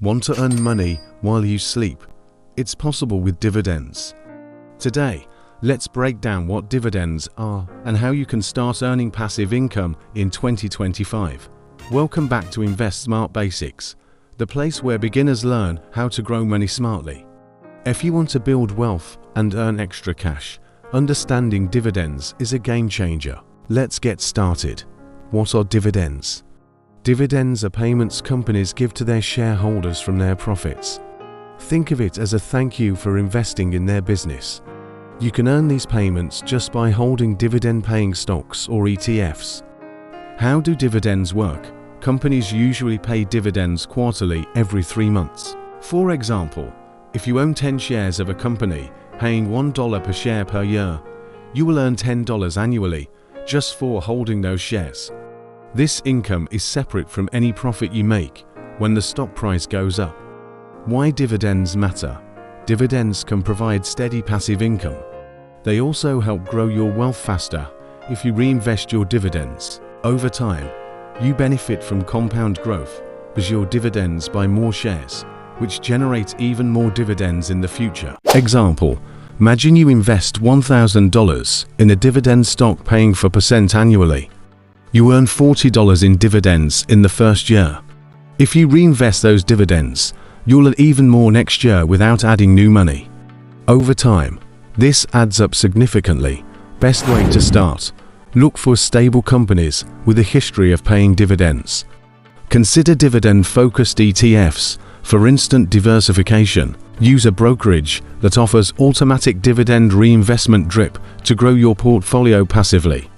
Want to earn money while you sleep? It's possible with dividends. Today, let's break down what dividends are and how you can start earning passive income in 2025. Welcome back to Invest Smart Basics, the place where beginners learn how to grow money smartly. If you want to build wealth and earn extra cash, understanding dividends is a game changer. Let's get started. What are dividends? Dividends are payments companies give to their shareholders from their profits. Think of it as a thank you for investing in their business. You can earn these payments just by holding dividend-paying stocks or ETFs. How do dividends work? Companies usually pay dividends quarterly every 3 months. For example, if you own 10 shares of a company, paying $1 per share per year, you will earn $10 annually just for holding those shares. This income is separate from any profit you make when the stock price goes up. Why dividends matter? Dividends can provide steady passive income. They also help grow your wealth faster if you reinvest your dividends. Over time, you benefit from compound growth as your dividends buy more shares, which generate even more dividends in the future. Example: imagine you invest $1,000 in a dividend stock paying 4% annually. You earn $40 in dividends in the first year. If you reinvest those dividends, you'll earn even more next year without adding new money. Over time, this adds up significantly. Best way to start: look for stable companies with a history of paying dividends. Consider dividend-focused ETFs for instant diversification. Use a brokerage that offers automatic dividend reinvestment drip to grow your portfolio passively.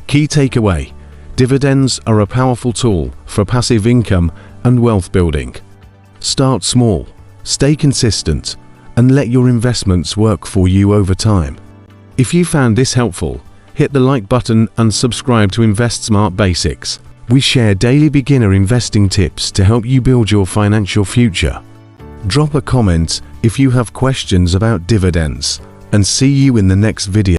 Key takeaway: dividends are a powerful tool for passive income and wealth building. Start small, stay consistent, and let your investments work for you over time. If you found this helpful, hit the like button and subscribe to Invest Smart Basics. We share daily beginner investing tips to help you build your financial future. Drop a comment if you have questions about dividends, and see you in the next video.